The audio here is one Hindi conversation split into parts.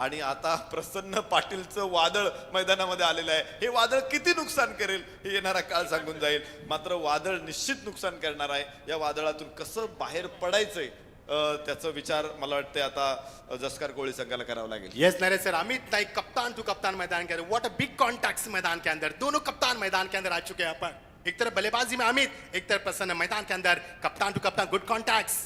आणि आता प्रसन्न पाटीलचं वादळ मैदानामध्ये आलेलं आहे. हे वादळ किती नुकसान करेल हे येणारा काळ सांगून जाईल. मात्र वादळ निश्चित नुकसान करणार आहे. या वादळातून कसं बाहेर पडायचंय त्याचा विचार मला वाटतं आता जसकार कोहली संघाला करावा लागेल. यस नरेश सर, अमित नाइक कप्तान टू कप्तान मैदान के अंदर, व्हाट अ बिग कॉन्टैक्ट्स मैदान के अंदर, दोनों कप्तान मैदान के अंदर आ चुके हैं यहाँ पर. एक तरफ बल्लेबाजी में अमित, एक तरफ प्रसन्न मैदान के अंदर कप्तान टू कप्तान, गुड कॉन्टैक्ट्स.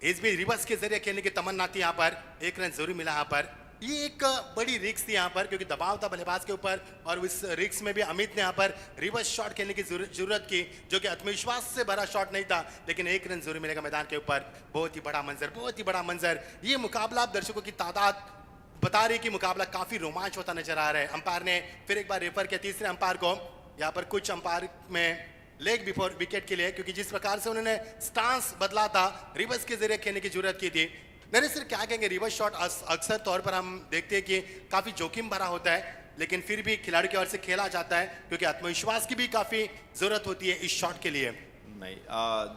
इस भी रिवर्स के जरिए खेलने की तमन्ना थी यहाँ पर, एक रन जरूर मिला यहाँ पर. ये एक बड़ी रिक्स थी यहाँ पर क्योंकि दबाव था बल्लेबाज के ऊपर और उस रिक्स में भी अमित ने यहाँ पर रिवर्स शॉट खेलने की जरूरत की जो कि आत्मविश्वास से भरा शॉट नहीं था, लेकिन एक रन जरूर मिलेगा मैदान के ऊपर. बहुत ही बड़ा मंजर, बहुत ही बड़ा मंजर. ये मुकाबला दर्शकों की तादाद बता रही कि मुकाबला काफी रोमांच होता नजर आ रहा है. अंपायर ने फिर एक बार रेफर किया तीसरे अंपायर को. यहाँ पर कुछ अंपायर में लेग बिफोर विकेट के लिए, क्योंकि जिस प्रकार से उन्होंने स्टांस बदला था, रिवर्स के जरिए खेलने की जरूरत की थी. नरेश सर क्या कहेंगे, रिवर्स शॉट अक्सर तौर पर हम देखते हैं कि काफी जोखिम भरा होता है, लेकिन फिर भी खिलाड़ी की ओर से खेला जाता है क्योंकि आत्मविश्वास की भी काफी जरूरत होती है इस शॉट के लिए. नाही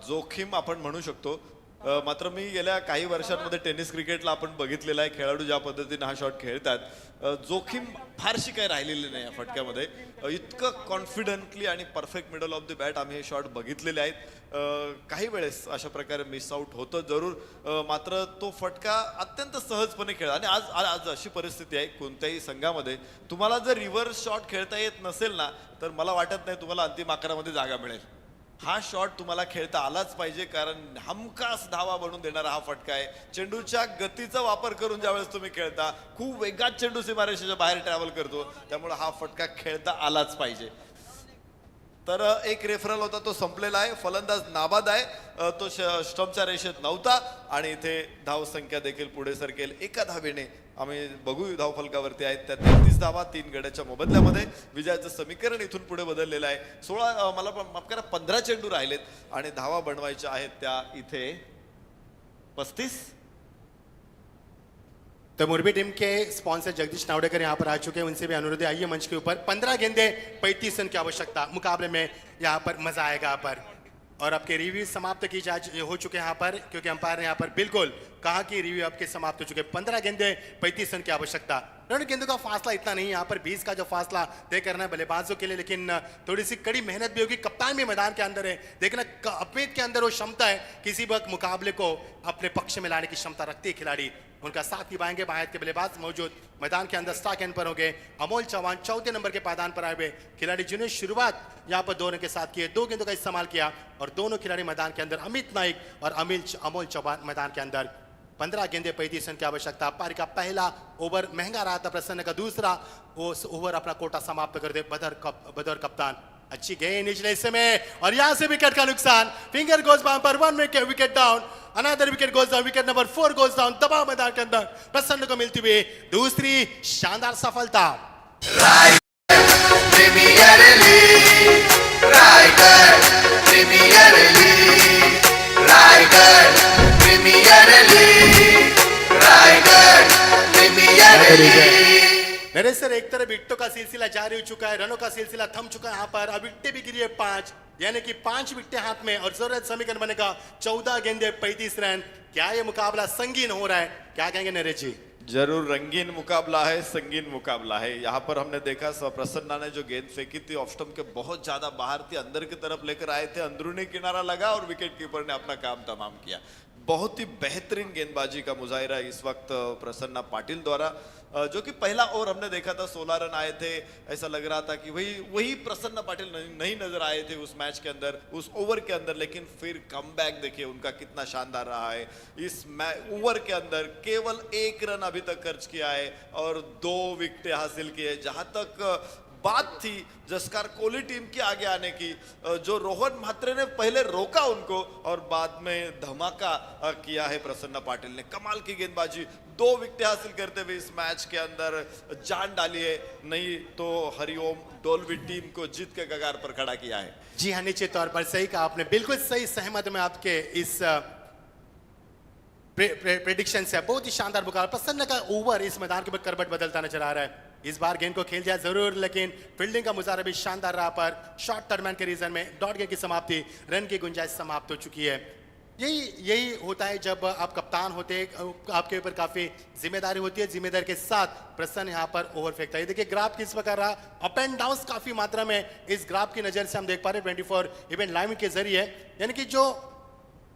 जोखीम आपण म्हणू शकतो. मात्र मी गेल्या काही वर्षांमध्ये टेनिस क्रिकेटला आपण बघितलेलं आहे, खेळाडू ज्या पद्धतीने हा शॉट खेळतात जोखीम फारशी काही राहिलेली नाही या फटक्यामध्ये. इतकं कॉन्फिडंटली आणि perfect middle of the bat आम्ही हे शॉट बघितलेले आहेत. काही वेळेस अशा प्रकारे मिस आउट होतं जरूर, मात्र तो फटका अत्यंत सहजपणे खेळला. आणि आज आज अशी परिस्थिती आहे कोणत्याही संघामध्ये तुम्हाला जर रिव्हर्स शॉट खेळता येत नसेल ना, तर मला वाटत नाही तुम्हाला अंतिम अकरामध्ये जागा मिळेल. हा शॉट तुम्हाला खेळता आलाच पाहिजे, कारण हमखास धावा बनवून देणारा हा फटका आहे. चेंडूच्या गतीचा वापर करून ज्यावेळेस तुम्ही खेळता, खूप वेगात चेंडू सीमारेषेच्या बाहेर ट्रॅव्हल करतो, त्यामुळे हा फटका खेळता आलाच पाहिजे. तर एक रेफरल होता तो संपलेला आहे. फलंदाज नाबाद आहे, तो स्टंपच्या रेषेत नव्हता आणि इथे धाव संख्या देखील पुढे सरकेल. एका धावेने आम्ही बघू धावफलकावरती आहेत त्या 33 धावा 3 गड्याच्या मोबदल्यामध्ये. विजयाचं समीकरण इथून पुढे बदललेलं आहे. 16 मला माफ करा 15 चेंडू राहिलेत आणि धावा बनवायच्या आहेत त्या इथे 35. तो मुरबी टीम के स्पॉन्सर जगदीश नावडेकर यहाँ पर आ चुके हैं, उनसे भी अनुरोध है आइए मंच के ऊपर. 15 गेंदे 35 रन की आवश्यकता. मुकाबले में यहाँ पर मजा आएगा यहाँ पर. और आपके रिव्यू समाप्त की जा हो चुके हैं यहाँ पर, क्योंकि अंपायर ने यहाँ पर बिल्कुल कहा कि रिव्यू आपके समाप्त हो चुके. 15 गेंदे 35 रन की आवश्यकता. रन गेंदों का फासला इतना नहीं है यहाँ पर, 20 का जो फासला तय करना है बल्लेबाजों के लिए, लेकिन थोड़ी सी कड़ी मेहनत भी होगी. कप्तान भी मैदान के अंदर है, देखना अमित के अंदर वो क्षमता है, किसी वक्त मुकाबले को अपने पक्ष में लाने की क्षमता रखती है खिलाड़ी. उनका साथ निभाएंगे बाहर के बल्लेबाज मौजूद मैदान के अंदर स्टाक एंड पर होंगे. अमोल चौहान चौथे नंबर के पायदान पर आए हुए खिलाड़ी जिन्होंने शुरुआत यहाँ पर 2 रन के साथ किए, 2 गेंदों का इस्तेमाल किया और दोनों खिलाड़ी मैदान के अंदर. अमित नाइक और अमोल चौहान मैदान के अंदर. 15 गेंदे 35 रन की आवश्यकता. पारी का पहला ओवर महंगा रहा था प्रसन्न का, दूसरा ओवर अपना कोटा समाप्त कर दे बदर कप्तान. अच्छी गेंद निचले हिस्से में और यहां से विकेट का नुकसान. फिंगर गोज बाउंड पर 1 wicket down. Another wicket goes down. Wicket number 4 goes down. दबाव मैदान के अंदर प्रसन्न को मिलती हुई दूसरी शानदार सफलता. Premier league Raigarh, premier league Raigarh, premier league Raigarh, premier league. Naresh sir, एक तरफ विकेटों का सिलसिला जारी हो चुका है, रनों का सिलसिला थम चुका है यहाँ पर. अब विकेटें भी गिरी है 5, यानी कि 5 विकेटें हाथ में और जरूरत समीकरण बनेगा 14 गेंदे 35 रन. क्या ये मुकाबला संगीन हो रहा है, क्या कहेंगे नरेश जी? जरूर रंगीन मुकाबला है, संगीन मुकाबला है. यहाँ पर हमने देखा प्रसन्ना ने जो गेंद फेंकी थी ऑफ स्टंप के बहुत ज्यादा बाहर थी, अंदर की तरफ लेकर आए थे, अंदरूनी किनारा लगा और विकेट कीपर ने अपना काम तमाम किया. बहुत ही बेहतरीन गेंदबाजी का मुजाहिरा इस वक्त प्रसन्ना पाटिल द्वारा, जो कि पहला ओवर हमने देखा था 16 रन आए थे. ऐसा लग रहा था कि वही प्रसन्ना पाटिल नहीं नजर आए थे उस मैच के अंदर, उस ओवर के अंदर. लेकिन फिर कमबैक देखिए उनका कितना शानदार रहा है. इस ओवर के अंदर केवल 1 रन अभी तक खर्च किया है और 2 विकेटें हासिल की है. जहां तक बात थी जसकार कोहली टीम के आगे आने की, जो रोहन म्हात्रे ने पहले रोका उनको और बाद में धमाका किया है प्रसन्ना पाटिल ने. कमाल की गेंदबाजी, 2 विकेटें हासिल करते हुए इस मैच के अंदर जान डाली है. नहीं तो हरिओम डोलवी टीम को जीत के कगार पर खड़ा किया है. जी हाँ, निश्चित तौर पर सही कहा आपने, बिल्कुल सही, सहमत में आपके इस प्रेडिक्शन से. बहुत ही शानदार मुकाबला. प्रसन्न का ओवर इस मैदान के ऊपर करबट बदलता नजर आ रहा है. इस बार गेंद को खेल जाए जरूर, लेकिन फील्डिंग का मुजाहरा भी शानदार रहा. पर शॉर्ट टर्मैन के रीजन में डॉट गेंद की समाप्ति, रन की गुंजाइश समाप्त हो चुकी है. यही यही होता है जब आप कप्तान होते हैं, आपके ऊपर काफी जिम्मेदारी होती है। जिम्मेदारी के साथ प्रसन्न यहाँ पर ओवर फेंकता है। देखिए ग्राफ किस प्रकार रहा, अप एंड डाउन काफी मात्रा में इस ग्राफ की नजर से हम देख पा रहे हैं 24 इवेंट लाइव के जरिए, यानी कि जो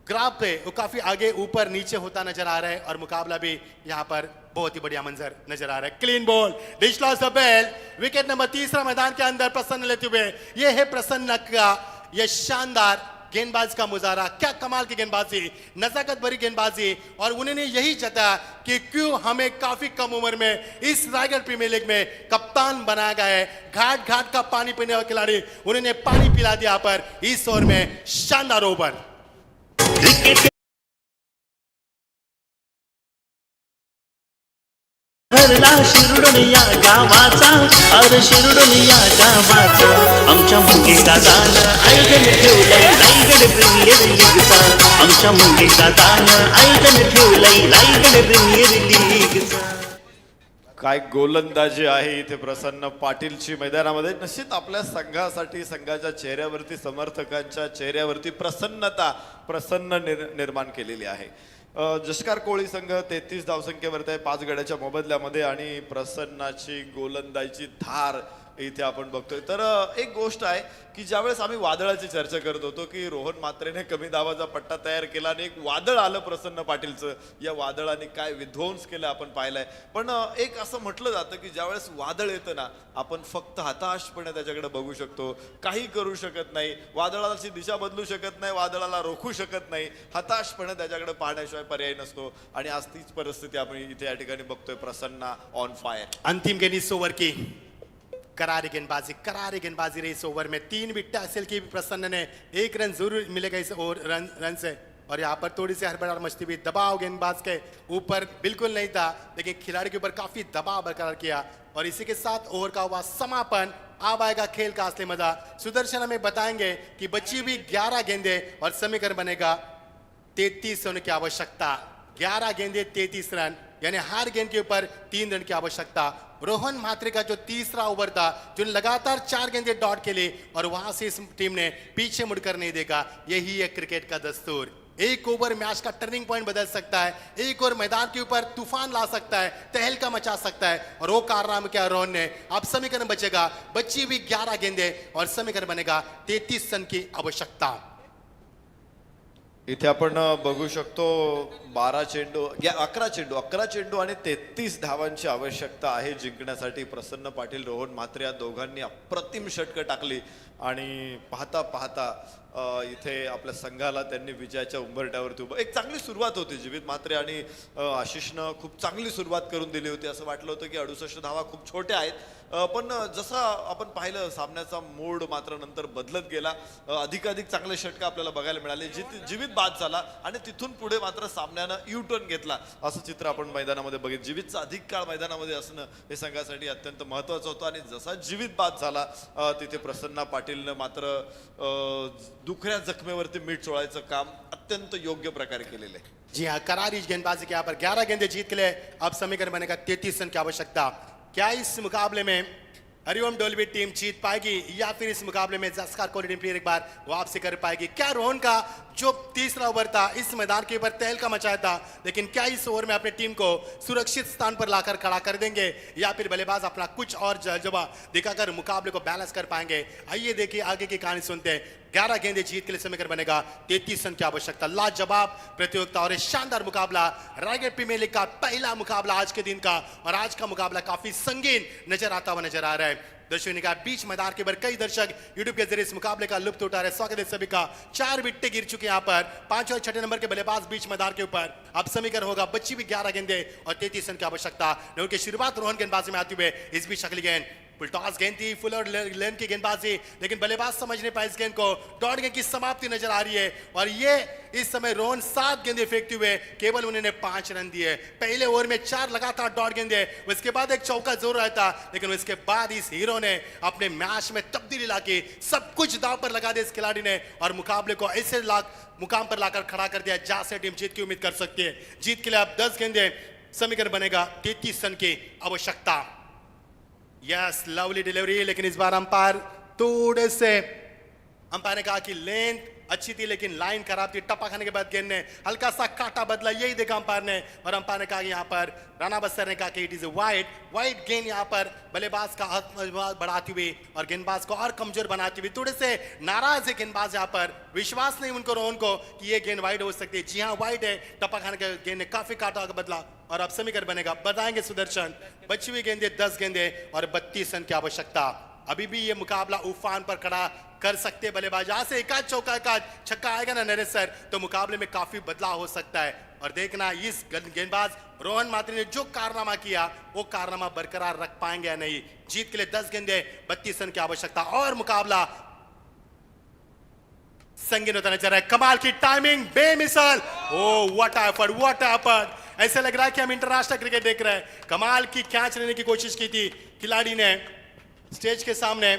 ग्राफ है वो काफी आगे ऊपर नीचे होता नजर आ रहा है और मुकाबला भी यहाँ पर बहुत ही बढ़िया मंजर नजर आ रहा है। Clean bowl, dislodge the bail, wicket number तीसरा मैदान के अंदर प्रसन्न लेते हुए, ये है प्रसन्न का ये शानदार गेंदबाज का मुजाहरा। क्या कमाल की गेंदबाजी, नजाकत भरी गेंदबाजी, और उन्होंने यही जताया कि क्यों हमें काफी कम उम्र में इस रायगढ़ प्रीमियर लीग में कप्तान बनाया गया है। घाट घाट का पानी पीने वाले खिलाड़ी, उन्होंने पानी पिला दिया पर इस ओवर में शानदार ओवर। भरला शिरुडून या गावाचा, अरे शिरुडून या गावाचा, आमच्या मुंगेचा दान आयोजन ठेवलंय रायगड प्रीमियर लीगचा, आमच्या मुंगेचा दान आयोजन ठेवलंय रायगड प्रीमियर लीगचा। काय गोलंदाजी आहे इथे प्रसन्न पाटीलची मैदानामध्ये। निश्चित आपल्या संघासाठी, संघाच्या चेहऱ्यावरती, समर्थकांच्या चेहऱ्यावरती प्रसन्न निर्माण केलेली आहे। जशकार कोळी संघ 33 धावसंख्येवरती आहे 5 गड्याच्या मोबदल्यामध्ये, आणि प्रसन्नाची गोलंदाजीची धार इथे आपण बघतोय। तर एक गोष्ट आहे की ज्यावेळेस आम्ही वादळाची चर्चा करत होतो की रोहन मात्रेने कमी दाबाचा पट्टा तयार केला आणि एक वादळ आलं प्रसन्न पाटीलचं, या वादळाने काय विध्वंस केलं आपण पाहिलंय। पण एक असं म्हटलं जातं की ज्यावेळेस वादळ येतं ना, आपण फक्त हताशपणे त्याच्याकडे बघू शकतो, काही करू शकत नाही, वादळाची दिशा बदलू शकत नाही, वादळाला रोखू शकत नाही, हताशपणे त्याच्याकडे पाहण्याशिवाय पर्याय नसतो। आणि आज तीच परिस्थिती आपण इथे या ठिकाणी बघतोय, प्रसन्न ऑन फायर। अंतिम गेंद इस ओवर की करारी गेंदबाजी रही इस ओवर में। 3 विकेट हासिल की प्रसन्न ने, 1 रन जरूर मिलेगा इस ओवर रन से, और यहाँ पर थोड़ी सी हड़बड़ाहट मचती हुई, दबाव गेंदबाज के ऊपर बिल्कुल नहीं था, लेकिन खिलाड़ी के ऊपर काफी दबाव बरकरार किया, और इसी के साथ ओवर का हुआ समापन। अब आएगा खेल का असली मजा। सुदर्शन हमें बताएंगे कि बची भी 11 गेंदे और समीकरण बनेगा 33 रन की आवश्यकता। 11 गेंदे 33 रन, यानी हर गेंद के ऊपर 3 रन की आवश्यकता। रोहन मात्रे का जो तीसरा ओवर था, जो लगातार 4 गेंदे डॉट के लिए, और वहां से इस टीम ने पीछे मुड़कर नहीं देखा। यही है क्रिकेट का दस्तूर। एक ओवर मैच का टर्निंग पॉइंट बदल सकता है, एक ओवर मैदान के ऊपर तूफान ला सकता है, तहलका मचा सकता है, और वो कारनामा क्या रोहन ने। अब समीकरण बचेगा, बची भी 11 गेंदे और समीकरण बनेगा 33 रन की आवश्यकता। इथे आपण बघू शकतो 11 चेंडू आणि 33 धावांची आवश्यकता आहे जिंकण्यासाठी। प्रसन्न पाटील, रोहन म्हात्रे या दोघांनी अप्रतिम षटकं टाकली, आणि पाहता पाहता इथे आपल्या संघाला त्यांनी विजयाच्या उंबरठ्यावरती उभं, एक चांगली सुरुवात होती। जीवित म्हात्रे आणि आशिषनं खूप चांगली सुरुवात करून दिली होती। असं वाटलं होतं की 68 धावा खूप छोट्या आहेत, पण जसं आपण पाहिलं सामन्याचा मूड मात्र नंतर बदलत गेला। अधिकाधिक चांगले षटकं आपल्याला बघायला मिळाले, जीवित बाद झाला, आणि तिथून पुढे मात्र सामन्यानं यू टर्न घेतला, असं चित्र आपण मैदानामध्ये बघितलं। जीवितचं अधिक काळ मैदानामध्ये असणं हे संघासाठी अत्यंत महत्त्वाचं होतं, आणि जसा जीवित बाद झाला तिथे प्रसन्न पाटीलनं मात्र दुखऱ्या जखमेवरती मीठ चोळायचं काम अत्यंत योग्य प्रकारे केलेलं आहे। जी हाँ, करारी गेंदबाजी के यहाँ पर 11 गेंदे जीत के लिए अब समीकरण बनेगा 33 रन की आवश्यकता। क्या इस मुकाबले में हरिओम डोलवी टीम जीत पाएगी, या फिर इस मुकाबले में जस्कार कोहली टीम फिर एक बार वापसी कर पाएगी? क्या रोहन का जो तीसरा ओवर था इस मैदान के ऊपर तहलका मचाया था, लेकिन क्या इस ओवर में अपनी टीम को सुरक्षित स्थान पर लाकर खड़ा कर देंगे, या फिर बल्लेबाज अपना कुछ और जज्बा दिखाकर मुकाबले को बैलेंस कर पाएंगे? आइए देखिए आगे की कहानी सुनते हैं। 11 गेंदे जीत के लिए समीकरण बनेगा 33 रन की आवश्यकता। लाजवाब प्रतियोगिता और शानदार मुकाबला, रायगढ़ प्रीमियर लीग का पहला मुकाबला आज के दिन का, और आज का मुकाबला काफी संगीन नजर आता हुआ नजर आ रहा है। दर्शकों का बीच मैदान के ऊपर कई दर्शक यूट्यूब के जरिए इस मुकाबले का लुत्फ उठा रहे हैं। स्वागत है सभी का। 4 विकेटें गिर चुके यहाँ पर, 5 और 6 नंबर के बल्लेबाज बीच मैदान के ऊपर। अब समीकरण होगा बच्ची भी 11 गेंदे और 33 रन की आवश्यकता। की शुरुआत रोहन गेंदबाजी में आते हुए इस बीच अगली गेंद टॉस गेंद थी, फुल और लेन की गेंदबाजी, लेकिन बल्लेबाज समझ नहीं पाए इस गेंद को। डॉट गेंद की समाप्ति नजर आ रही है, और ये इस समय रोहन 7 गेंदे फेंकते हुए केवल उन्होंने 5 रन दिए। पहले ओवर में 4 लगातार डॉट गेंदे, उसके बाद एक चौका जरूर आया था, लेकिन उसके बाद इस हीरो ने अपने मैच में तब्दीली लाके सब कुछ दांव पर लगा दिया इस खिलाड़ी ने, और मुकाबले को ऐसे मुकाम पर लाकर खड़ा कर दिया जहां से टीम जीत की उम्मीद कर सकती है। जीत के लिए अब 10 गेंदे, समीकरण बनेगा 33 रन की आवश्यकता। यस, लवली डिलीवरी, लेकिन इस बार अंपायर थोड़े से, अंपायर ने कहा कि लेंथ अच्छी थी लेकिन लाइन खराब थी। टप्पा खाने के बाद गेंद ने हल्का सा काटा बदला, यही देखा अंपायर ने, और अंपायर ने कहा कि यहाँ पर राणा बस्तर ने कहा कि इट इज ए वाइड गेंद। यहाँ पर बल्लेबाज का आत्मविश्वास बढ़ाती हुई और गेंदबाज को और कमजोर बनाती हुई, थोड़े से नाराज है गेंदबाज यहाँ पर, विश्वास नहीं उनको रोहन को कि ये गेंद वाइड हो सकती है। जी हाँ वाइड है। टप्पा खाने के गेंद ने काफी काटा बदला और अब समीकरण बनेगा। बताएंगे सुदर्शन, बची हुई गेंदे 10 गेंदे और 32 रन की आवश्यकता। अभी भी ये मुकाबला उफान पर खड़ा कर सकते बल्लेबाज। यहां से एकाध चौका एकाध छक्का आएगा ना नरेश सर, तो मुकाबले में काफी बदलाव हो सकता है। और देखना इस गेंदबाज रोहन मात्री ने जो कारनामा किया वो कारनामा बरकरार रख पाएंगे या नहीं। जीत के लिए 10 गेंदे 32 रन की आवश्यकता और मुकाबला संगीन होता नजर है। कमाल की टाइमिंग, बेमिसाल। Oh what effort. ऐसा लग रहा है कि हम इंटरनेशनल क्रिकेट देख रहे हैं। कमाल की कैच लेने की कोशिश की थी खिलाड़ी ने स्टेज के सामने।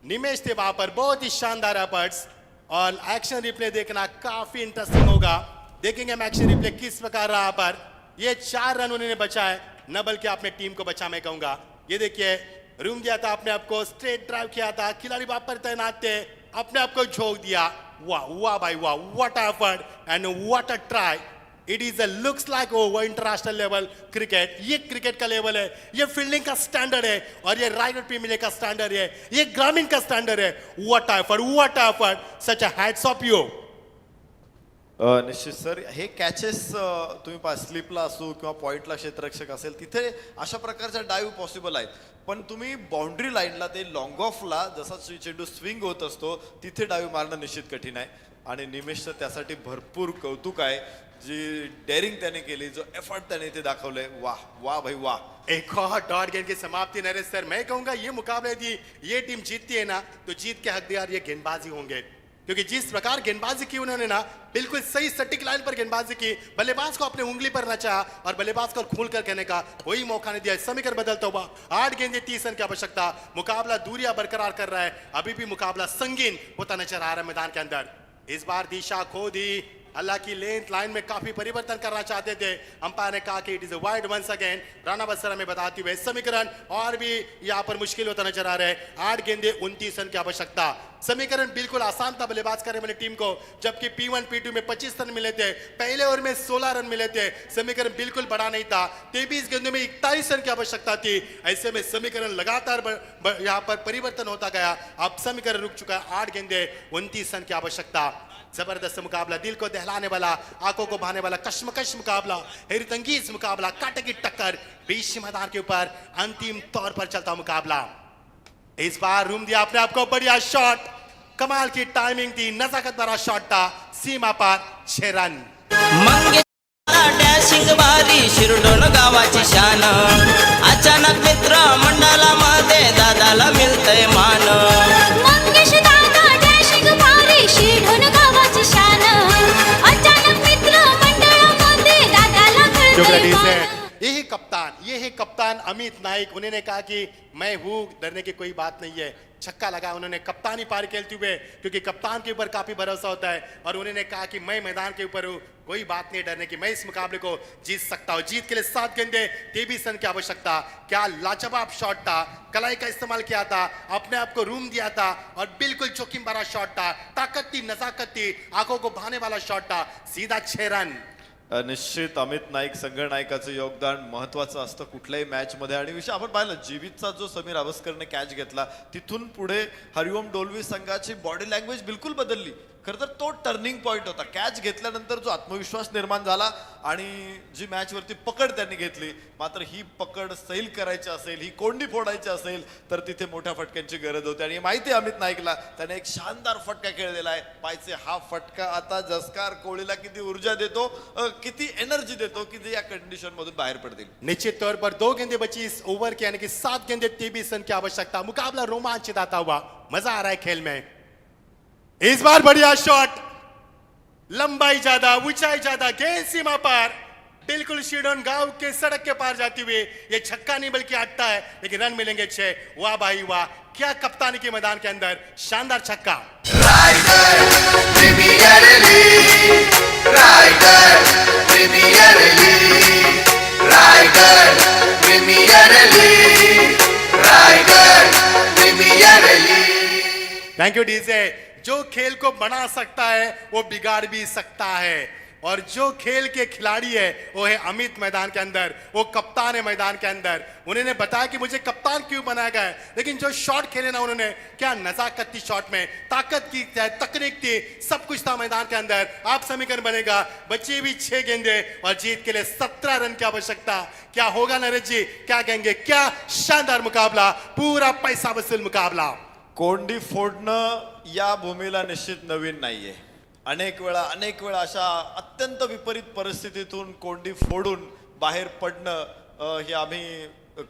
निमेश थे वहां पर, बहुत ही शानदार एफर्ट्स। और एक्शन रिप्ले देखना काफी इंटरेस्टिंग होगा। देखेंगे हम एक्शन रिप्ले किस प्रकार रहा पर। ये 4 रन उन्होंने बचाए, न बल्कि अपने टीम को बचा, मैं कहूंगा। ये देखिए रूम दिया था अपने आप को, स्ट्रेट ड्राइव किया था, खिलाड़ी वहां पर तैनात थे, अपने आप को झोंक दिया। वाह वाह भाई वाह, what effort and what a try. It is looks like over international level cricket. ये क्रिकेट का लेवल है, ये फील्डिंग का स्टैंडर्ड है, और ये राइडर प्रीमियर का स्टँडर्ड है, ये ग्रामीण का स्टँडर्ड है। What effort, such a hats off you. निश्चित सर, हे कॅचेस तुम्ही पहा, स्लिपला असो किंवा पॉइंटला क्षेत्ररक्षक असेल तिथे अशा प्रकारच्या डाईव्ह पॉसिबल आहेत, पण तुम्ही बाउंड्री लाईनला ते लॉंग ऑफला जसा चेंडू स्विंग होत असतो तिथे डाईव्ह मारणं निश्चित कठीण आहे. आणि निमेशचं त्यासाठी भरपूर कौतुक आहे. जी डेअरिंग त्याने केली, जो एफर्ट त्याने ते दाखवले, वाह वाह भाई वाह. एक और डॉट गेंद की समाप्ति नरेश सर। मैं कहूंगा ये मुकाबले यदि ये टीम जीतती है ना तो जीत के हकदार ये गेंदबाजी होंगे, क्योंकि जिस प्रकार गेंदबाजी की उन्होंने ना, बिल्कुल सही सटीक लाइन पर गेंदबाजी की, बल्लेबाज को अपने उंगली पर नचा और बल्लेबाज को खोल कर कहने का कोई मौका नहीं दिया। समीकरण बदलता हुआ 8 गेंदे 30 रन की आवश्यकता। मुकाबला दूरियां बरकरार कर रहा है, अभी भी मुकाबला संगीन होता नजर आ रहा है मैदान के अंदर। इस बार दिशा खो दी, हालांकि लेंथ लाइन में काफी परिवर्तन करना चाहते थे। अंपायर ने कहा कि it is a wide once again. Rana Bastar में बताते हुए समीकरण और भी यहां पर मुश्किल होता नजर आ रहा है। 8 गेंदे 29 रन की आवश्यकता। समीकरण बिल्कुल आसान था बल्लेबाज करने वाली टीम को, जबकि P1 P2 में 25 रन मिले थे, पहले ओवर में 16 रन मिले थे। समीकरण बिल्कुल बड़ा नहीं था। 23 गेंदों में 41 रन की आवश्यकता थी। ऐसे में समीकरण लगातार यहां पर परिवर्तन होता गया। अब समीकरण रुक चुका है। 8 गेंदे 29 रन की आवश्यकता। जबरदस्त मुकाबला, दिल को दहलाने वाला, आंखों को भाने वाला, कश्मकश मुकाबला, हैरतंगेज मुकाबला, कांटे की टक्कर, बीच मैदान के ऊपर अंतिम तौर पर चलता मुकाबला। इस बार रूम दिया अपने आप को, बढ़िया शॉट, कमाल की टाइमिंग थी, नजाकत भरा शॉट था, सीमा पर 6 रन। डॅशिंग भारी शिरडोन गावाची शान, अचानक मित्र मंडळामध्ये दादाला मिळतंय मान. मंगेश दादा डॅशिंग भारी शिरडोन गावाची शान, अचानक मित्र मंडळामध्ये दादाला मिळतंय मान. ये है कप्तान अमित नाइक। उन्होंने कहा कि मैं हूं, डरने की कोई बात नहीं है। छक्का लगा उन्होंने कप्तानी पारी खेलते हुए, क्योंकि कप्तान के ऊपर काफी भरोसा होता है। और उन्होंने कहा कि मैं मैदान के ऊपर हूं, कोई बात नहीं डरने की, मैं इस मुकाबले को जीत सकता हूं। जीत के लिए 7 गेंदे 23 रन की आवश्यकता। क्या लाजवाब शॉट था, कलाई का इस्तेमाल किया था, अपने आप को रूम दिया था, और बिल्कुल जोखिम भरा शॉट था, ताकत थी, नजाकत थी, आंखों को भाने वाला शॉट था, सीधा 6 रन। निश्चित अमित नाईक, संघ नायकाचं योगदान महत्वाचं असतं कुठल्याही मॅच मध्ये. आणि विषय आपण पाहिलं, जीवितचा जो समीर अवस्करने कॅच घेतला, तिथून पुढे हरिओम डोलवी संघाची बॉडी लँग्वेज बिलकुल बदलली. खरं तर तो टर्निंग पॉइंट होता. कॅच घेतल्यानंतर जो आत्मविश्वास निर्माण झाला आणि जी मॅच वरती पकड त्यांनी घेतली. मात्र ही पकड सैल करायची असेल, ही कोंडी फोडायची असेल तर तिथे मोठ्या फटक्यांची गरज होती. आणि माहिती आहे अमित नाईकला, त्याने एक शानदार फटका खेळलेला आहे. पायचे हा फटका आता जसकार कोहलीला किती ऊर्जा देतो, किती एनर्जी देतो की ते या कंडिशन मधून बाहेर पडतील. निश्चित तौर पर 2 गेंदे बची इस ओवर के, यानी कि 7 गेंदे 23 रन की आवश्यकता। मुकाबला रोमांचित आता हुआ, मजा आ रहा है खेल में। इस बार बढ़िया शॉट, लंबाई ज्यादा, ऊंचाई ज्यादा, गेंद सीमा पार, बिल्कुल शिरडोन गांव के सड़क के पार जाती हुई। ये छक्का नहीं बल्कि अट्टा है, लेकिन रन मिलेंगे 6। वाह भाई वाह, क्या कप्तानी के मैदान के अंदर शानदार छक्का। Raigarh premier league, Raigarh premier league, Raigarh premier league, Raigarh premier league. Thank you DJ. जो खेल को बना सकता है वो बिगाड़ भी सकता है, और जो खेल के खिलाड़ी है वो है अमित मैदान के अंदर, वो कप्तान है मैदान के अंदर। उन्होंने बताया कि मुझे कप्तान क्यों बनाया गया है, लेकिन जो शॉट खेले ना उन्होंने, क्या नजाकत थी शॉट में, ताकत की तकनीक थी, सब कुछ था मैदान के अंदर। आप समीकरण बनेगा, बच्चे भी 6 गेंदे और जीत के लिए 17 रन की आवश्यकता। क्या होगा नरेश जी, क्या कहेंगे? क्या शानदार मुकाबला, पूरा पैसा वसूल मुकाबला। कोंडी फोडणं या भूमीला निश्चित नवीन नाहीये. अनेक वेळा अशा अत्यंत विपरीत परिस्थितीतून कोंडी फोडून बाहेर पडणं हे आम्ही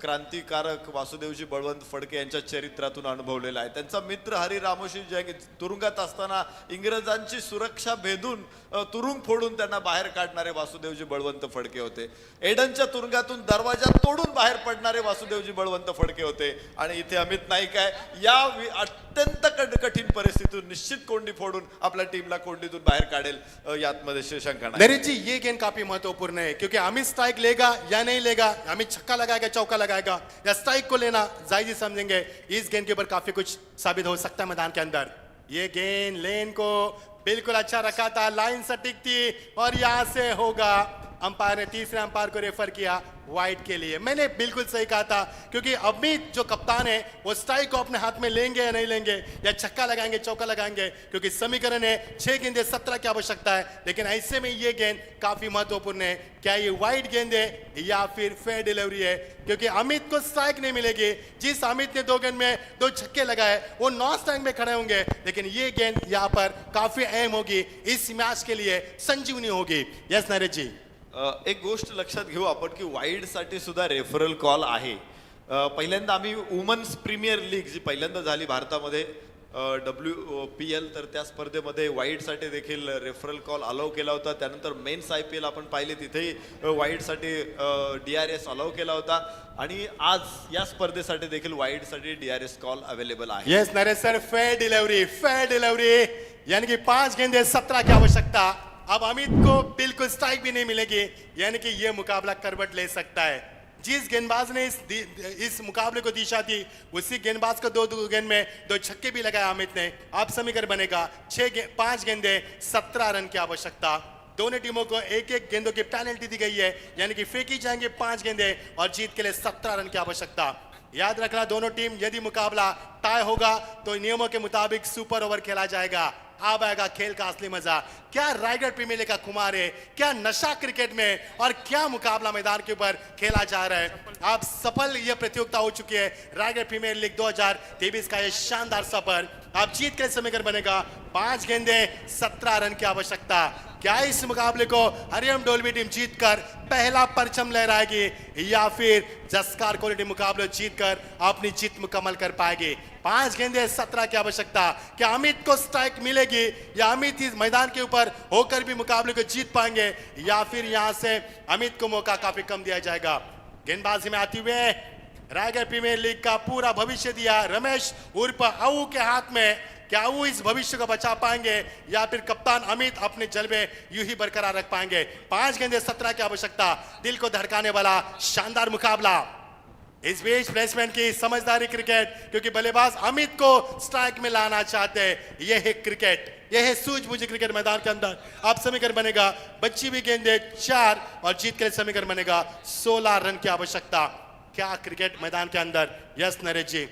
क्रांतिकारक वासुदेवजी बळवंत फडके यांच्या चरित्रातून अनुभवलेला आहे. त्यांचा मित्र हरी रामोशी जे तुरुंगात असताना इंग्रजांची सुरक्षा भेदून तुरुंग फोडून त्यांना बाहेर काढणारे वासुदेवजी बळवंत फडके होते. एडनच्या तुरुंगातून दरवाजा तोडून बाहेर पडणारे वासुदेवजी बळवंत फडके होते. आणि इथे अमित नाईक आहे. या अत्यंत कठीण परिस्थितीतून निश्चित कोंडी फोडून आपल्या टीमला कोंडीतून बाहेर काढेल यातमध्ये शंका नाही. नरेश जी, ये गेंद काफी महत्वपूर्ण है, क्योंकि अमित स्ट्राइक लेगा या नहीं लेगा, अमित छक्का लगाएगा चौका लगाएगा या स्ट्राइक को लेना जायज ही समझेंगे। इस गेंद के ऊपर काफी कुछ साबित हो सकता है मैदान के अंदर। ये गेंद लेन को बिल्कुल अच्छा रखा था, लाइन सटीक थी और यहां से होगा। अंपायर ने तीसरे अंपायर को रेफर किया वाइड के लिए। मैंने बिल्कुल सही कहा था, क्योंकि अमित जो कप्तान है वो स्ट्राइक को अपने हाथ में लेंगे या नहीं लेंगे, या छक्का लगाएंगे चौका लगाएंगे, क्योंकि समीकरण है 6 गेंदे 17 की आवश्यकता है। लेकिन ऐसे में ये गेंद काफी महत्वपूर्ण है, क्या ये वाइड गेंद है या फिर फेयर डिलीवरी है, क्योंकि अमित को स्ट्राइक नहीं मिलेगी। जिस अमित ने 2 गेंद में 2 छक्के लगाए वो 9 स्ट्राइक में खड़े होंगे, लेकिन ये गेंद यहाँ पर काफी अहम होगी, इस मैच के लिए संजीवनी होगी। यस नरेश जी, एक गोष्ट लक्षात घेऊ आपण की वाईड साठी सुद्धा रेफरल कॉल आहे. पहिल्यांदा आम्ही वुमन्स प्रीमियर लीग जी पहिल्यांदा झाली भारतामध्ये WPL, तर त्या स्पर्धेमध्ये वाईड साठी देखील रेफरल कॉल अलाउ केला होता. त्यानंतर मेन्स IPL आपण पाहिले, तिथेही वाईड साठी DRS अलाउ केला होता. आणि आज या स्पर्धेसाठी देखील वाईड साठी DRS कॉल अवेलेबल आहे. Yes Naresh sir, fair delivery, यानी कि 5 गेंदे 17 की आवश्यकता। अब अमित को बिल्कुल स्ट्राइक भी नहीं मिलेगी, यानी कि यह मुकाबला करवट ले सकता है। जिस गेंदबाज ने इस मुकाबले को दिशा दी, उसी गेंदबाज को 2 गेंद में 2 छक्के भी लगाया अमित ने। अब समीकरण बनेगा 5 गेंदे 17 रन की आवश्यकता। दोनों टीमों को 1-1 गेंदों की पेनल्टी दी गई है, यानी कि फेंकी जाएंगे 5 गेंदे और जीत के लिए 17 रन की आवश्यकता। याद रखना, दोनों टीम यदि मुकाबला टाई होगा तो नियमों के मुताबिक सुपर ओवर खेला जाएगा। अब आएगा खेल का असली मजा। क्या रायगढ़ प्रीमियर लीग का खुमार है, क्या नशा क्रिकेट में, और क्या मुकाबला मैदान के ऊपर खेला जा रहा है। अब सफल यह प्रतियोगिता हो चुकी है, रायगढ़ प्रीमियर लीग 2023 का यह शानदार सफर। अब जीत के समीकरण बनेगा 5 गेंदे 17 रन की आवश्यकता। क्या इस मुकाबले को हरियम डोलवी टीम जीतकर पहला परचम लहराएगी, या फिर जस्कार क्वालिटी मुकाबले जीतकर अपनी जीत मुकम्मल कर पाएगी। 5 गेंदे 17 की आवश्यकता। क्या अमित को स्ट्राइक मिलेगी, या अमित इस मैदान के ऊपर होकर भी मुकाबले को जीत पाएंगे, या फिर यहां से अमित को मौका काफी कम दिया जाएगा। गेंदबाजी में आते हुए रायगढ़ प्रीमियर लीग का पूरा भविष्य दिया रमेश उर्फ अऊ के हाथ में। क्या वो इस भविष्य को बचा पाएंगे, या फिर कप्तान अमित अपने जलवे यूं ही बरकरार रख पाएंगे। 5 गेंदे 17 की आवश्यकता। दिल को धड़काने वाला शानदार मुकाबला। इस बीच प्लेसमेंट की समझदारी क्रिकेट, क्योंकि बल्लेबाज अमित को स्ट्राइक में लाना चाहते हैं। यह है क्रिकेट, यह है सूझबूझ क्रिकेट मैदान के अंदर। अब समीकरण बनेगा 25 गेंदे 4 और जीत के लिए समीकरण बनेगा 16 रन की आवश्यकता। क्या क्रिकेट मैदान के अंदर। यस नरेश जी,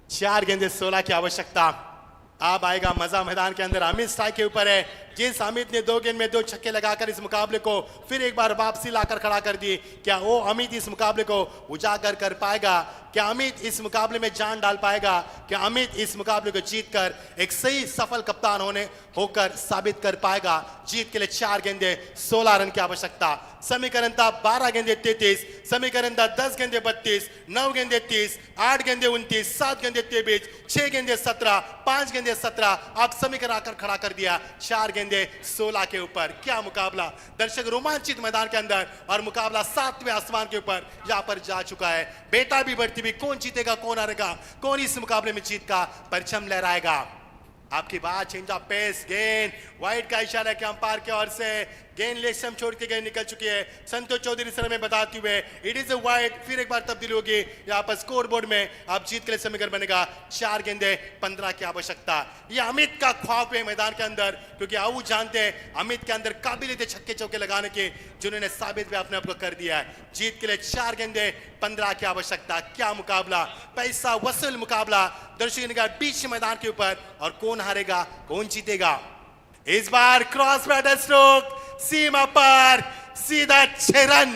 4 गेंदे 16 की आवश्यकता। अब आएगा मजा मैदान के अंदर। अमित स्ट्राइक के ऊपर है। जिस अमित ने 2 गेंद में 2 छक्के लगाकर इस मुकाबले को फिर एक बार वापसी लाकर खड़ा कर दी, क्या वो अमित इस मुकाबले को उजागर कर पाएगा? क्या अमित इस मुकाबले में जान डाल पाएगा? क्या अमित इस मुकाबले को जीतकर एक सही सफल कप्तान होकर साबित कर पाएगा? जीत के लिए 4 गेंदे 16 रन की आवश्यकता। समीकरण था 12 गेंदे 33, समीकरण था 10 गेंदे 32, 9 गेंदे 30, 8 गेंदे 29, 7 गेंदे 23, 6 गेंदे 17, 5 गेंदे 17। आप समीकरण आकर खड़ा कर दिया 4 गेंदे 16 के ऊपर। क्या मुकाबला, दर्शक रोमांचित मैदान के अंदर, और मुकाबला 7वें आसमान के ऊपर यहाँ पर जा चुका है। बेटा भी बढ़ती भी, कौन जीतेगा, कौन हारेगा, कौन इस मुकाबले में जीत का परचम लहराएगा। आपकी बात, चेंज ऑफ पेस, गेंद वाइड का इशारा कि अंपायर की ओर से गेंद लेग स्टंप छोड़ के गेंद निकल चुकी है। संतोष चौधरी सर में बताते हुए इट इज अ वाइड, फिर एक बार तब्दीली होगी यहाँ पर स्कोर बोर्ड में। आप जीत के लिए समीकरण बनेगा 4 गेंदे 15 की आवश्यकता। ये अमित का ख्वाब है मैदान के अंदर, क्योंकि आओ जानते हैं अमित के अंदर काबिलियत है छक्के चौके लगाने की, जिन्होंने साबित भी अपने आप को कर दिया है। जीत के लिए 4 गेंदे 15 की आवश्यकता। क्या मुकाबला, पैसा वसूल मुकाबला दर्शकों का बीच मैदान के ऊपर, और कौन हारेगा कौन जीतेगा। इस बार क्रॉस बैटर स्ट्रोक सीमा पर सीधा 6 रन।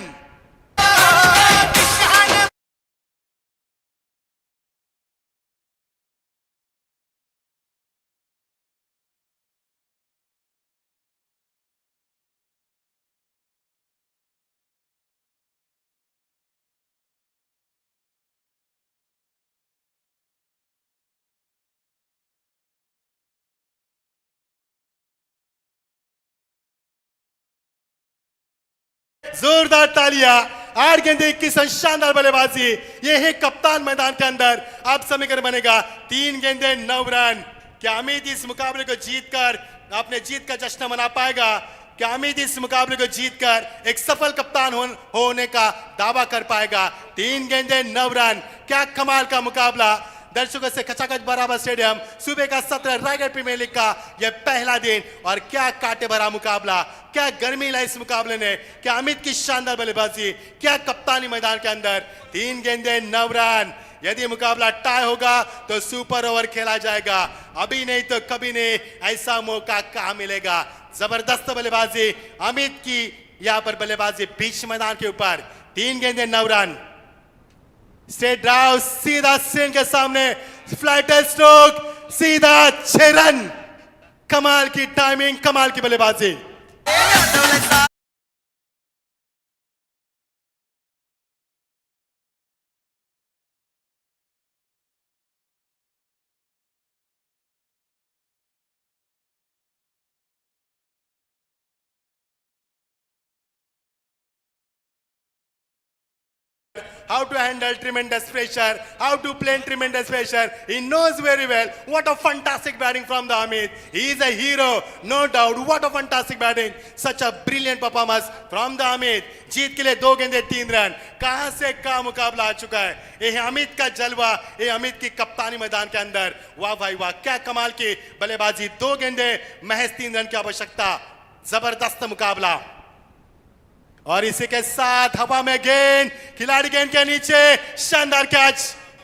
जोरदार तालियां। 8 गेंदे 21 रन, शानदार बल्लेबाजी। ये है कप्तान मैदान के अंदर। अब समीकरण बनेगा 3 गेंदे 9 रन। क्या अमित इस मुकाबले को जीतकर अपने जीत का जश्न मना पाएगा? क्या अमित इस मुकाबले को जीतकर एक सफल कप्तान होने का दावा कर पाएगा? 3 गेंदे 9 रन। क्या कमाल का मुकाबला। दर्शकों से खचाखच बराबर स्टेडियम, सुबह का 17 रायगढ़ प्रीमियर लीग का यह पहला दिन, और क्या कांटे भरा मुकाबला, क्या गर्मी लाई इस मुकाबले ने। क्या अमित की शानदार बल्लेबाजी, क्या कप्तानी मैदान के अंदर। 3 गेंदे 9 रन। यदि मुकाबला टाई होगा तो सुपर ओवर खेला जाएगा। अभी नहीं तो कभी नहीं, ऐसा मौका कहां मिलेगा। जबरदस्त बल्लेबाजी अमित की, यहां पर बल्लेबाजी बीच मैदान के ऊपर। 3 गेंदे 9 रन। स्ट्रेट ड्राइव सीधा स्क्रीन के सामने, फ्लाइटर स्ट्रोक सीधा 6 रन। कमाल की टाइमिंग, कमाल की बल्लेबाजी। How to handle tremendous pressure, how to play in tremendous pressure. He knows very well. What a fantastic batting from the Amit. He is a hero, no doubt. What a fantastic batting. Such a brilliant performance from the Amit. जीत के लिए 2 गेंदे 3 रन। कहां से कहां मुकाबला आ चुका है। ये अमित का जलवा, ये अमित की कप्तानी मैदान के अंदर। वाह भाई वाह, क्या कमाल की बल्लेबाजी। 2 गेंदे महज 3 रन की आवश्यकता। जबरदस्त मुकाबला। और इसी के साथ हवा में गेंद, खिलाड़ी गेंद के नीचे, शानदार कैच,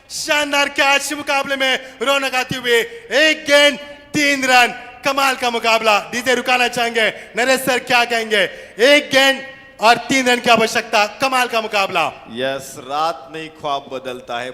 शानदार कैच। मुकाबले में रौनक आती हुई 1 गेंद 3 रन। कमाल का मुकाबला। डीजे रुकाना चाहेंगे नरेश सर, क्या कहेंगे। 1 गेंद और 3 रन की आवश्यकता। कमाल का मुकाबला। यस, रात नहीं ख्वाब बदलता है।